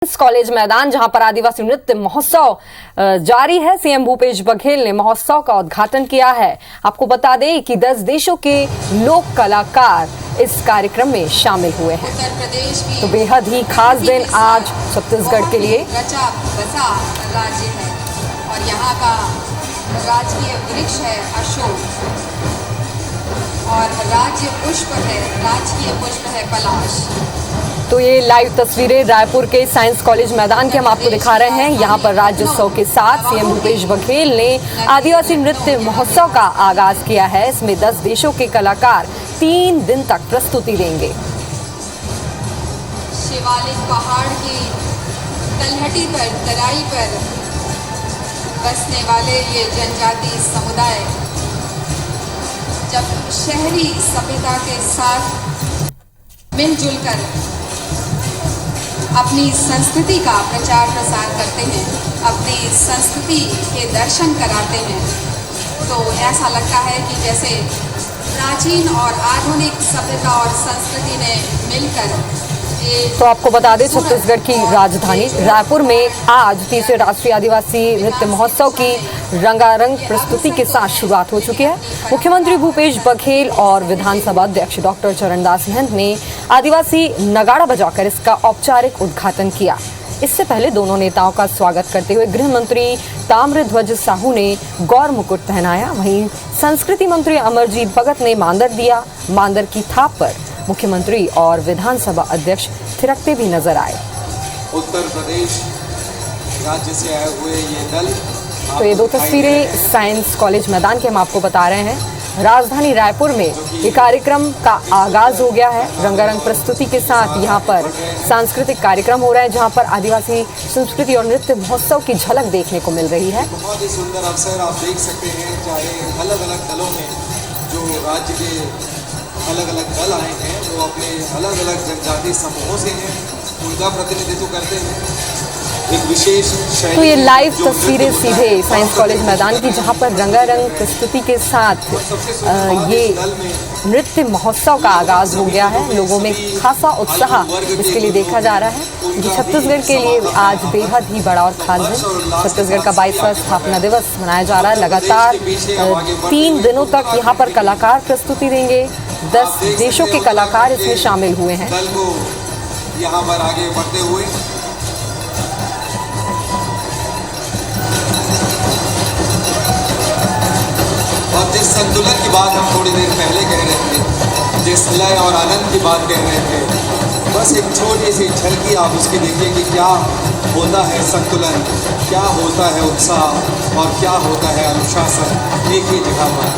College मैदान जहां पर आदिवासी नृत्य महोत्सव जारी है। सीएम भूपेश बघेल ने महोत्सव का उद्घाटन किया है। आपको बता दें कि 10 देशों के लोक कलाकार इस कार्यक्रम में शामिल हुए हैं। तो बेहद ही खास दिन आज छत्तीसगढ़ के लिए। रचा बसा राज्य है और यहाँ का राजकीय वृक्ष है अशोक और राज्य पुष्प है, राजकीय पुष्प है पलाश। तो ये लाइव तस्वीरें रायपुर के साइंस कॉलेज मैदान के हम आपको दिखा रहे हैं। यहाँ पर राज्योत्सव के साथ सीएम भूपेश बघेल ने आदिवासी नृत्य महोत्सव का आगाज किया है। इसमें 10 देशों के कलाकार 3 दिन तक प्रस्तुति देंगे। शिवालिक पहाड़ की तलहटी पर, तराई पर बसने वाले ये जनजाति समुदाय जब शहरी सभ्यता के साथ मिलजुल कर अपनी संस्कृति का प्रचार प्रसार करते हैं, अपनी संस्कृति के दर्शन कराते हैं, तो ऐसा लगता है कि जैसे प्राचीन और आधुनिक सभ्यता और संस्कृति ने मिलकर। तो आपको बता दें छत्तीसगढ़ की राजधानी रायपुर में आज 30वें राष्ट्रीय आदिवासी नृत्य महोत्सव की रंगारंग प्रस्तुति के साथ शुरुआत हो चुकी है। मुख्यमंत्री भूपेश बघेल और विधानसभा अध्यक्ष डॉक्टर चरणदास महंत ने आदिवासी नगाड़ा बजाकर इसका औपचारिक उद्घाटन किया। इससे पहले दोनों नेताओं का स्वागत करते हुए गृह मंत्री ताम्रध्वज साहू ने गौर मुकुट पहनाया। वहीं संस्कृति मंत्री अमरजीत भगत ने मांदर दिया। मांदर की थाप पर मुख्यमंत्री और विधानसभा अध्यक्ष थिरकते भी नजर आए। उत्तर प्रदेश राज्य से आए हुए ये दल। तो ये 2 तस्वीरें साइंस कॉलेज मैदान के हम आपको बता रहे हैं। राजधानी रायपुर में ये कार्यक्रम का आगाज हो गया है। रंगारंग प्रस्तुति के साथ यहाँ पर सांस्कृतिक कार्यक्रम हो रहे हैं, जहाँ पर आदिवासी संस्कृति और नृत्य महोत्सव की झलक देखने को मिल रही है। बहुत ही सुंदर अवसर आप देख सकते हैं, चाहे अलग अलग दलों में जो राज्य के अलग अलग दल आए हैं वो अपने अलग अलग जनजाति समूहों से हैं, उनका प्रतिनिधित्व करते हैं। एक विशेष तो ये लाइव तस्वीरें सीधे साइंस कॉलेज मैदान की, जहां पर रंगारंग प्रस्तुति के साथ ये नृत्य महोत्सव का आगाज हो गया है। लोगों में खासा उत्साह इसके लिए देखा जा रहा है। जो छत्तीसगढ़ के लिए आज बेहद ही बड़ा और खास दिन। छत्तीसगढ़ का 22वां स्थापना दिवस मनाया जा रहा है। लगातार 3 दिनों तक यहाँ पर कलाकार प्रस्तुति देंगे। 10 देशों के कलाकार इसमें शामिल हुए हैं। दल को यहाँ पर आगे बढ़ते हुए और जिस संतुलन की बात हम थोड़ी देर पहले कह रहे थे, जिस लय और आनंद की बात कह रहे थे, बस एक छोटी सी झलकी आप उसकी देखिए कि क्या होता है संतुलन, क्या होता है उत्साह और क्या होता है अनुशासन एक ही जगह पर।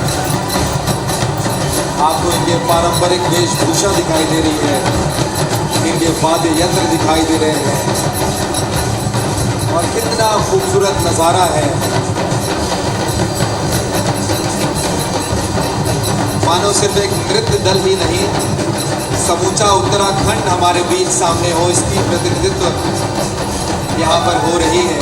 आपको इनके पारंपरिक वेशभूषा दिखाई दे रही है, इनके वाद्य यंत्र दिखाई दे रहे हैं और कितना खूबसूरत नज़ारा है। मानो सिर्फ एक नृत्य दल ही नहीं, समूचा उत्तराखंड हमारे बीच सामने हो, इसकी प्रतिनिधित्व यहाँ पर हो रही है।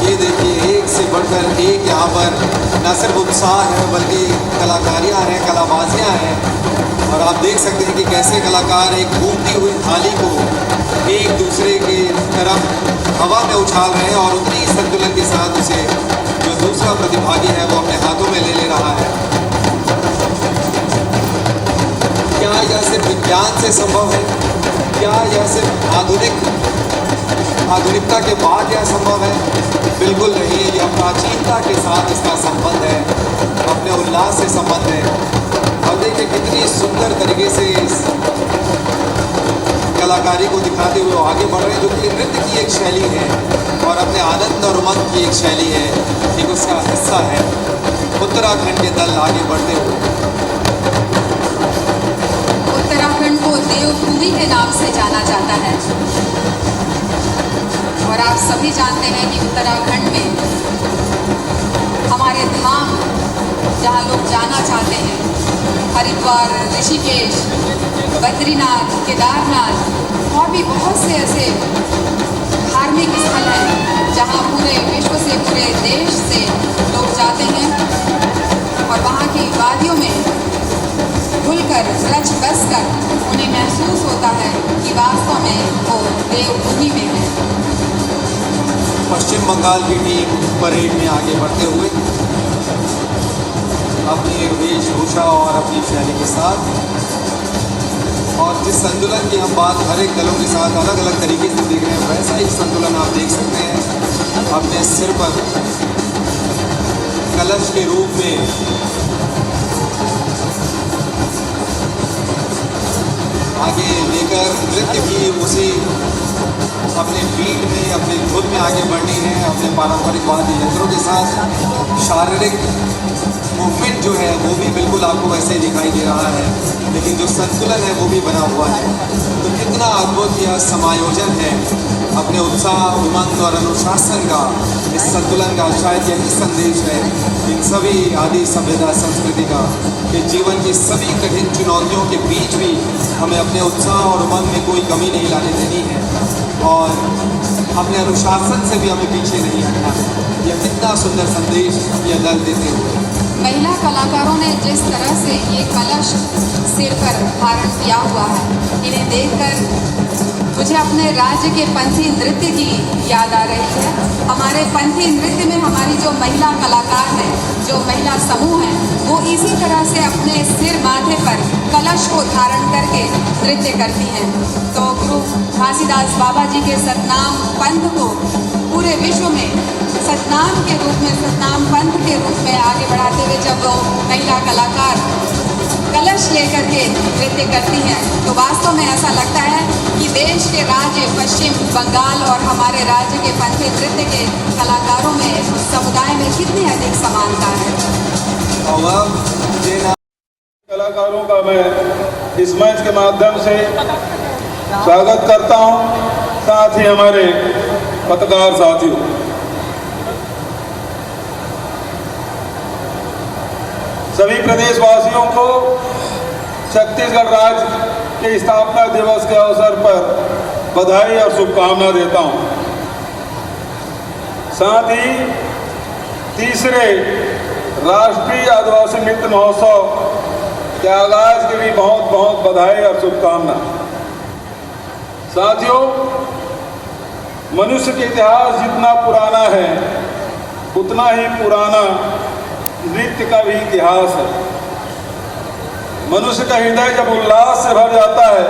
ये देखिए, एक से बढ़कर एक यहाँ पर न सिर्फ उत्साह है बल्कि कलाकारियाँ हैं, कलाबाजियाँ हैं। और आप देख सकते हैं कि कैसे कलाकार एक घूमती हुई थाली को एक दूसरे की तरफ हवा में उछाल रहे हैं और उतनी ही संतुलन के साथ उसे जो दूसरा प्रतिभागी है वो अपने हाथों में ले रहा है। क्या यह सिर्फ विज्ञान से संभव है? क्या यह सिर्फ आधुनिकता के बाद यह संभव है? बिल्कुल नहीं, यह प्राचीनता के साथ इसका संबंध है, अपने उल्लास से संबंध है। और देखिए कितनी सुंदर तरीके से इस कलाकारी को दिखाते हुए आगे बढ़ रहे हैं, जो कि नृत्य की एक शैली है और अपने आनंद और उमंग की एक शैली है, एक उसका हिस्सा है। उत्तराखंड के दल आगे बढ़ते हुए। उत्तराखंड को देवभूमि के नाम से जाना जाता है और आप सभी जानते हैं कि उत्तराखंड में हमारे धाम जहाँ लोग जाना चाहते हैं हरिद्वार, ऋषिकेश, बद्रीनाथ, केदारनाथ और भी बहुत से ऐसे धार्मिक स्थल हैं जहाँ पूरे विश्व से, पूरे देश से लोग जाते हैं और वहाँ की वादियों में घुलकर रच बस कर उन्हें महसूस होता है कि वास्तव में वो देवभूमि में है। पश्चिम बंगाल की टीम परेड में आगे बढ़ते हुए अपनी वेशभूषा और अपनी शैली के साथ, और जिस संतुलन की हम बात हर एक दलों के साथ अलग अलग तरीके से देख रहे हैं, वैसा ही संतुलन आप देख सकते हैं अपने सिर पर कलश के रूप में आगे लेकर नृत्य भी उसी अपने बीट में, अपने धुन में आगे बढ़नी है, अपने पारंपरिक वाद्य यंत्रों के साथ। शारीरिक मूवमेंट जो है वो भी बिल्कुल आपको वैसे दिखाई दे रहा है, लेकिन जो संतुलन है वो भी बना हुआ है। तो कितना अद्भुत यह समायोजन है अपने उत्साह, उमंग और अनुशासन का, इस संतुलन का शायद यही संदेश है इन सभी आदि सभ्यता संस्कृति का, कि जीवन की सभी कठिन चुनौतियों के बीच भी हमें अपने उत्साह और उमंग में कोई कमी नहीं लाने देनी है और अपने अनुशासन से भी हमें पीछे नहीं हटना है। यह कितना सुंदर संदेश यह दल देते हुए। महिला कलाकारों ने जिस तरह से ये कलश सिर पर धारण किया हुआ है, इन्हें देखकर मुझे अपने राज्य के पंथी नृत्य की याद आ रही है। हमारे पंथी नृत्य में हमारी जो महिला कलाकार हैं, जो महिला समूह हैं, वो इसी तरह से अपने सिर माथे पर कलश को धारण करके नृत्य करती हैं। तो गुरु घासीदास बाबा जी के सतनाम पंथ को पूरे विश्व में सतनाम के रूप में, सतनाम पंथ के रूप में आगे बढ़ाते हुए जब वो महिला कलाकार कलश लेकर के नृत्य करती हैं, तो वास्तव में ऐसा लगता है कि देश के राज्य पश्चिम बंगाल और हमारे राज्य के पंथी नृत्य के कलाकारों में, समुदाय में कितनी अधिक समानता है। कलाकारों का मैं इस मंच के माध्यम से स्वागत करता हूं, साथ ही हमारे पत्रकार साथियों। सभी प्रदेशवासियों को छत्तीसगढ़ राज्य के स्थापना दिवस के अवसर पर बधाई और शुभकामना देता हूं। साथ ही तीसरे राष्ट्रीय आदिवासी नृत्य महोत्सव के आगाज के लिए बहुत बहुत बधाई और शुभकामना। साथियों, मनुष्य के इतिहास जितना पुराना है, उतना ही पुराना नृत्य का भी इतिहास है। मनुष्य का हृदय जब उल्लास से भर जाता है,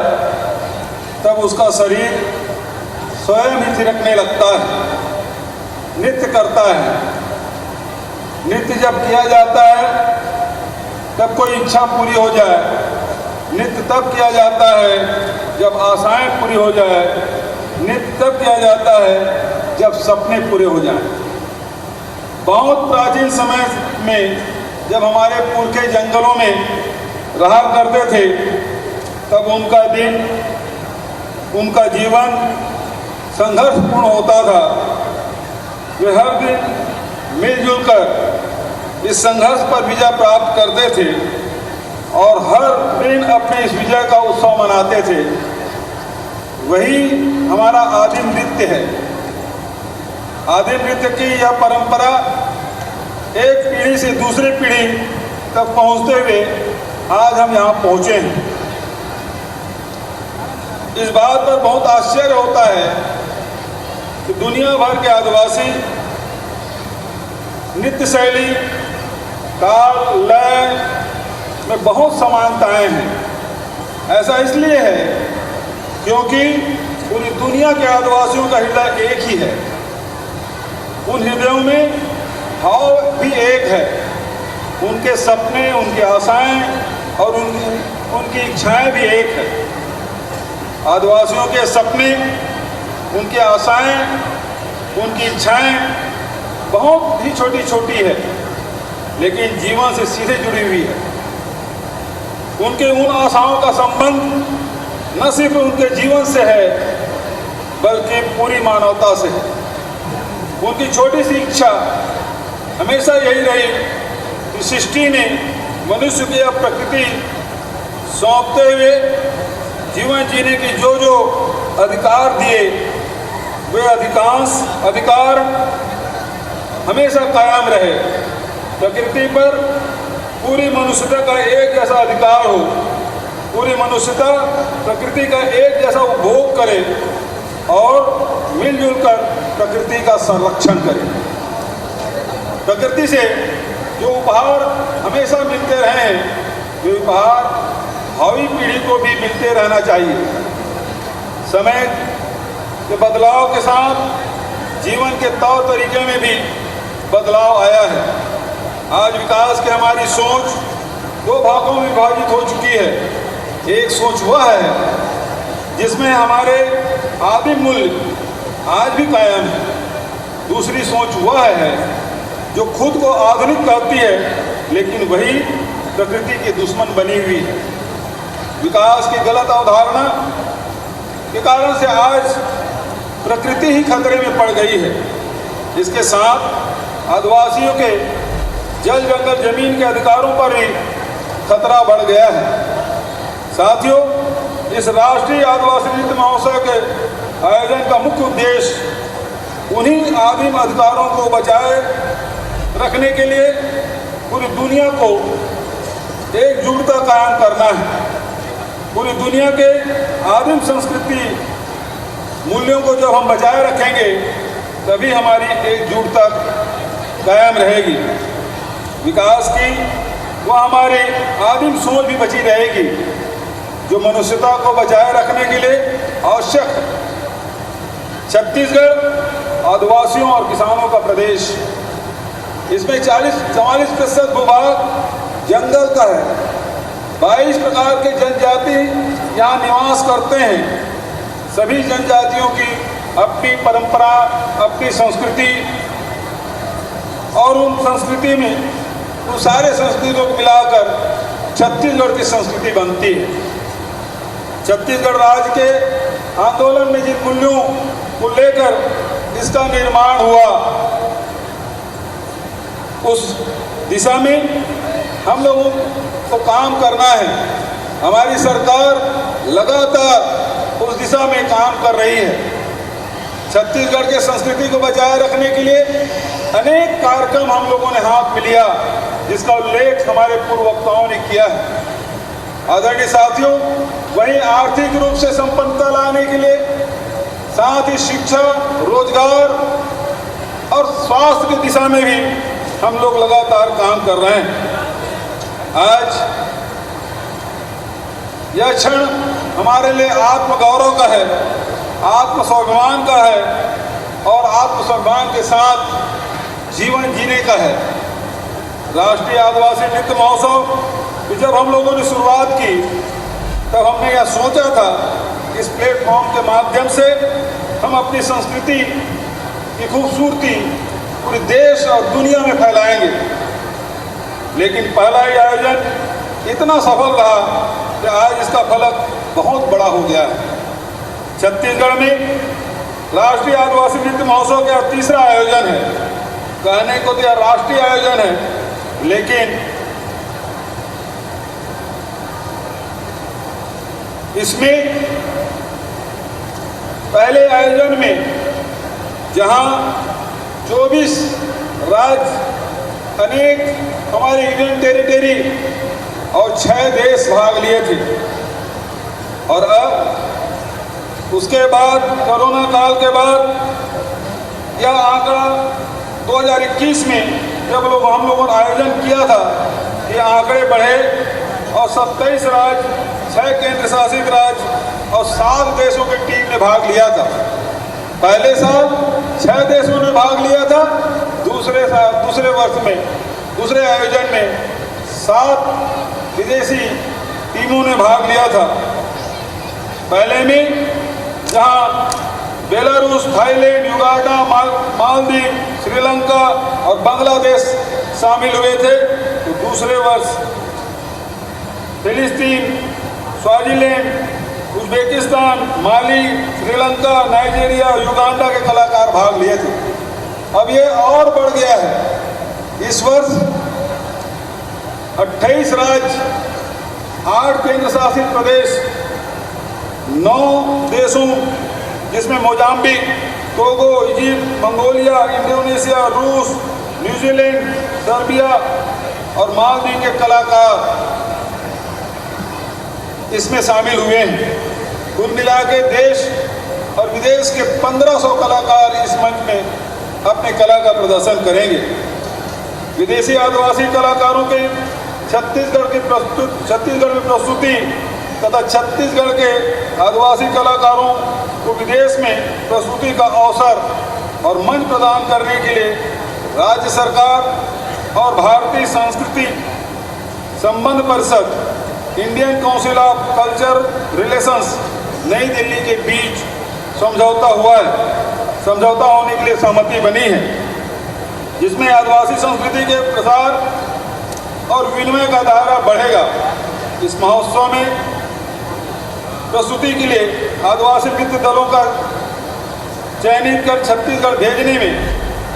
तब उसका शरीर स्वयं ही थिरकने लगता है, नृत्य करता है। नृत्य जब किया जाता है तब कोई इच्छा पूरी हो जाए, नृत्य तब किया जाता है जब आशाएं पूरी हो जाए, नृत्य तब किया जाता है जब सपने पूरे हो जाएं। बहुत प्राचीन समय में जब हमारे पुरखे जंगलों में रहा करते थे, तब उनका दिन, उनका जीवन संघर्षपूर्ण होता था। वे हर दिन मिलजुल कर इस संघर्ष पर विजय प्राप्त करते थे और हर दिन अपने इस विजय का उत्सव मनाते थे। वही हमारा आदिम नृत्य है। आदिम नृत्य की यह परंपरा एक पीढ़ी से दूसरी पीढ़ी तक पहुंचते हुए आज हम यहाँ पहुँचे हैं। इस बात पर बहुत आश्चर्य होता है कि दुनिया भर के आदिवासी नृत्य शैली, ताल, लय में बहुत समानताएं हैं। ऐसा इसलिए है क्योंकि पूरी दुनिया के आदिवासियों का हृदय एक ही है। उन हृदयों में भाव भी एक है। उनके सपने, उनकी आशाएं और उनकी इच्छाएं भी एक है। आदिवासियों के सपने, उनकी आशाएं, उनकी इच्छाएं बहुत ही छोटी छोटी है, लेकिन जीवन से सीधे जुड़ी हुई है। उनके उन आशाओं का संबंध न सिर्फ उनके जीवन से है, बल्कि पूरी मानवता से है। उनकी छोटी सी इच्छा हमेशा यही रही कि सृष्टि ने मनुष्य की यह प्रकृति सौंपते हुए जीवन जीने की जो अधिकार दिए, वे अधिकांश अधिकार हमेशा कायम रहे। प्रकृति पर पूरी मनुष्यता का एक जैसा अधिकार हो, पूरी मनुष्यता प्रकृति का एक जैसा उपभोग करे और मिलजुल कर प्रकृति का संरक्षण करे। प्रकृति से जो उपहार हमेशा मिलते रहे, वे उपहार भावी पीढ़ी को भी मिलते रहना चाहिए। समय के बदलाव के साथ जीवन के तौर तरीके में भी बदलाव आया है। आज विकास की हमारी सोच दो भागों में विभाजित हो चुकी है। एक सोच वह है जिसमें हमारे आदिम मूल्य आज भी कायम है। दूसरी सोच वह है जो खुद को आधुनिक कहती है, लेकिन वही प्रकृति की दुश्मन बनी हुई है। विकास की गलत अवधारणा के कारण से आज प्रकृति ही खतरे में पड़ गई है। इसके साथ आदिवासियों के जल जंगल जमीन के अधिकारों पर भी खतरा बढ़ गया है। साथियों, इस राष्ट्रीय आदिवासी नृत्य महोत्सव के आयोजन का मुख्य उद्देश्य उन्हीं आदिम अधिकारों को बचाए रखने के लिए पूरी दुनिया को एकजुटता कायम करना है। पूरी दुनिया के आदिम संस्कृति मूल्यों को जब हम बचाए रखेंगे, तभी हमारी एकजुटता कायम रहेगी। विकास की वह हमारी आदिम सोच भी बची रहेगी, जो मनुष्यता को बचाए रखने के लिए आवश्यक है। छत्तीसगढ़ आदिवासियों और किसानों का प्रदेश, इसमें 44% भूभाग जंगल का है। 22 प्रकार के जनजाति यहाँ निवास करते हैं। सभी जनजातियों की अपनी परंपरा, अपनी संस्कृति, और उन संस्कृति में उन सारे संस्कृतियों को मिलाकर छत्तीसगढ़ की संस्कृति बनती है। छत्तीसगढ़ राज्य के आंदोलन में जिन मूल्यों को लेकर इसका निर्माण हुआ, उस दिशा में हम लोगों को काम करना है। हमारी सरकार लगातार उस दिशा में काम कर रही है। छत्तीसगढ़ के संस्कृति को बचाए रखने के लिए अनेक कार्यक्रम हम लोगों ने हाथ में लिया, जिसका उल्लेख हमारे पूर्व वक्ताओं ने किया है। आदरणीय साथियों, वहीं आर्थिक रूप से संपन्नता लाने के लिए साथ ही शिक्षा, रोजगार और स्वास्थ्य की दिशा में भी हम लोग लगातार काम कर रहे हैं। आज यह क्षण हमारे लिए आत्मगौरव का है, आत्मस्वाभिमान का है और आत्मस्वाभिमान के साथ जीवन जीने का है। राष्ट्रीय आदिवासी नृत्य महोत्सव की जब हम लोगों ने शुरुआत की, तब हमने यह सोचा था इस प्लेटफॉर्म के माध्यम से हम अपनी संस्कृति की खूबसूरती पूरे देश और दुनिया में फैलाएंगे। लेकिन पहला ही आयोजन इतना सफल रहा कि आज इसका फलक बहुत बड़ा हो गया है। छत्तीसगढ़ में राष्ट्रीय आदिवासी नृत्य महोत्सव का तीसरा आयोजन है। कहने को तो यह राष्ट्रीय आयोजन है, लेकिन इसमें पहले आयोजन में जहां 24 राज्य, अनेक हमारी यूनियन टेरिटरी और 6 देश भाग लिए थे, और अब उसके बाद कोरोना काल के बाद यह आंकड़ा 2021 में जब हम लोगों ने आयोजन किया था, ये आंकड़े बढ़े और 27 राज्य, 6 केंद्र शासित राज्य और 7 देशों की टीम ने भाग लिया था। पहले साल 6 देशों ने भाग लिया था, दूसरे वर्ष में, दूसरे आयोजन में 7 विदेशी टीमों ने भाग लिया था। पहले में जहां Belarus, Thailand, Uganda, Maldives, Sri Lanka और बांग्लादेश शामिल हुए थे, तो दूसरे वर्ष फिलिस्तीन, स्वाजीलैंड, उज्बेकिस्तान, माली, श्रीलंका, नाइजीरिया, युगांडा के कलाकार भाग लिए थे। अब ये और बढ़ गया है। इस वर्ष 28 राज्य 8 केंद्र शासित प्रदेश, 9 देशों जिसमें Mozambique, Togo, Egypt, Mongolia, Indonesia, रूस, न्यूजीलैंड, सर्बिया और मालदीव के कलाकार इसमें शामिल हुए हैं। कुल मिला के देश और विदेश के 1500 कलाकार इस मंच में अपने कला का प्रदर्शन करेंगे। विदेशी आदिवासी कलाकारों के छत्तीसगढ़ में प्रस्तुति तथा छत्तीसगढ़ के आदिवासी कलाकारों को विदेश में प्रस्तुति का अवसर और मंच प्रदान करने के लिए राज्य सरकार और भारतीय संस्कृति संबंध परिषद, Indian council of culture relations, नई दिल्ली के बीच समझौता हुआ है। समझौता होने के लिए सहमति बनी है, जिसमें आदिवासी संस्कृति के प्रसार और विनिमय का दायरा बढ़ेगा। इस महोत्सव में प्रस्तुति के लिए आदिवासी नृत्य दलों का चयनित कर छत्तीसगढ़ भेजने में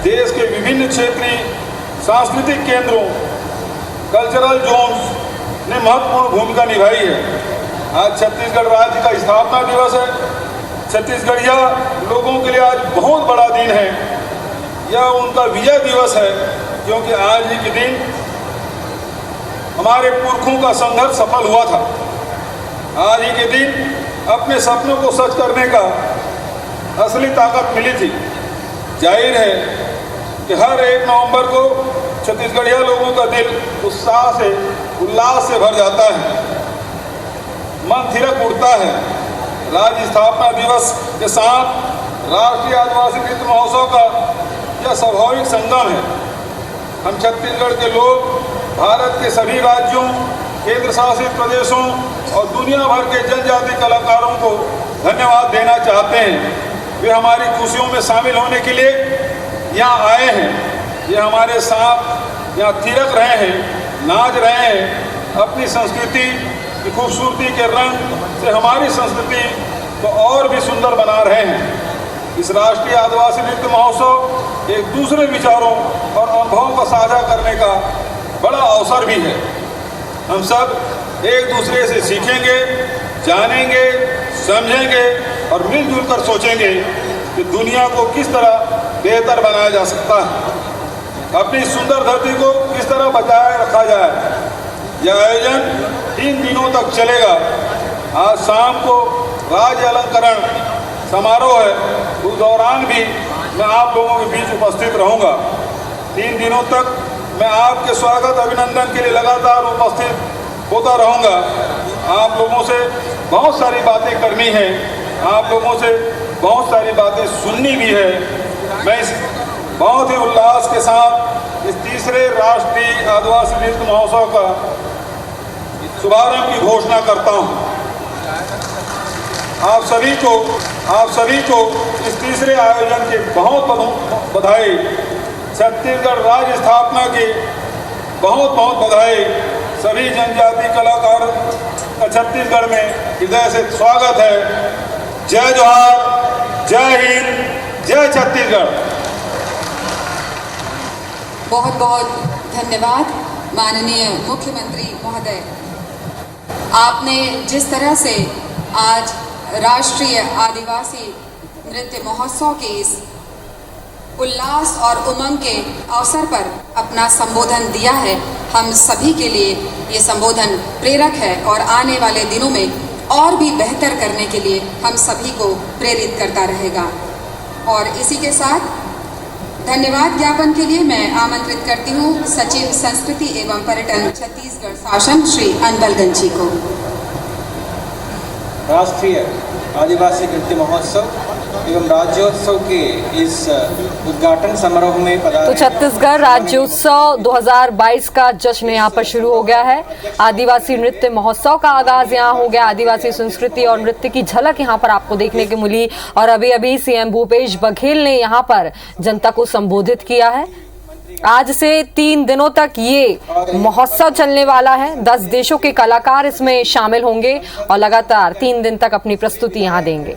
देश के विभिन्न क्षेत्रीय सांस्कृतिक केंद्रों, कल्चरल जोन्स ने महत्वपूर्ण भूमिका निभाई है। आज छत्तीसगढ़ राज्य का स्थापना दिवस है। छत्तीसगढ़िया लोगों के लिए आज बहुत बड़ा दिन है। यह उनका विजय दिवस है, क्योंकि आज ही के दिन हमारे पुरखों का संघर्ष सफल हुआ था। आज ही के दिन अपने सपनों को सच करने का असली ताकत मिली थी। जाहिर है कि हर 1 नवंबर को छत्तीसगढ़िया लोगों का दिल उत्साह से, उल्लास से भर जाता है, मन थिरक उठता है। राज्य स्थापना दिवस के साथ राष्ट्रीय आदिवासी नृत्य महोत्सव का यह स्वाभाविक संगम है। हम छत्तीसगढ़ के लोग भारत के सभी राज्यों, केंद्र शासित प्रदेशों और दुनिया भर के जनजाति कलाकारों को धन्यवाद देना चाहते हैं। वे हमारी खुशियों में शामिल होने के लिए यहाँ आए हैं। ये हमारे साथ यहाँ थिरक रहे हैं, नाच रहे हैं, अपनी संस्कृति की खूबसूरती के रंग से हमारी संस्कृति को और भी सुंदर बना रहे हैं। इस राष्ट्रीय आदिवासी नृत्य महोत्सव एक दूसरे विचारों और अनुभवों को साझा करने का बड़ा अवसर भी है। हम सब एक दूसरे से सीखेंगे, जानेंगे, समझेंगे और मिलजुल कर सोचेंगे कि दुनिया को किस तरह बेहतर बनाया जा सकता है, अपनी सुंदर धरती को किस तरह बचाए रखा जाए। यह आयोजन 3 दिनों तक चलेगा। आज शाम को राज्य अलंकरण समारोह है, उस दौरान भी मैं आप लोगों के बीच उपस्थित रहूंगा। 3 दिनों तक मैं आपके स्वागत अभिनंदन के लिए लगातार उपस्थित होता रहूंगा। आप लोगों से बहुत सारी बातें करनी है, आप लोगों से बहुत सारी बातें सुननी भी है। मैं इस बहुत ही उल्लास के साथ इस तीसरे राष्ट्रीय आदिवासी नृत्य महोत्सव का शुभारंभ की घोषणा करता हूं। आप सभी को इस तीसरे आयोजन की बहुत बहुत बधाई। छत्तीसगढ़ राज्य स्थापना की बहुत बहुत बधाई। सभी जनजाति कलाकार का छत्तीसगढ़ में हृदय से स्वागत है। जय जोहार, जय हिंद, जय छत्तीसगढ़। बहुत बहुत धन्यवाद माननीय मुख्यमंत्री महोदय। आपने जिस तरह से आज राष्ट्रीय आदिवासी नृत्य महोत्सव के इस उल्लास और उमंग के अवसर पर अपना संबोधन दिया है, हम सभी के लिए ये संबोधन प्रेरक है और आने वाले दिनों में और भी बेहतर करने के लिए हम सभी को प्रेरित करता रहेगा। और इसी के साथ धन्यवाद ज्ञापन के लिए मैं आमंत्रित करती हूँ सचिव संस्कृति एवं पर्यटन छत्तीसगढ़ शासन श्री अनबलगंज जी को। राष्ट्रीय आदिवासी नृत्य महोत्सव एवं राज्योत्सव के इस उद्घाटन समारोह में तो छत्तीसगढ़ राज्योत्सव 2022 का जश्न यहाँ पर शुरू हो गया है। आदिवासी नृत्य महोत्सव का आगाज यहाँ हो गया। आदिवासी संस्कृति और नृत्य की झलक यहाँ पर आपको देखने को मिली और अभी अभी सीएम भूपेश बघेल ने यहाँ पर जनता को संबोधित किया है। आज से 3 दिनों तक ये महोत्सव चलने वाला है। 10 देशों के कलाकार इसमें शामिल होंगे और लगातार 3 दिन तक अपनी प्रस्तुति यहाँ देंगे।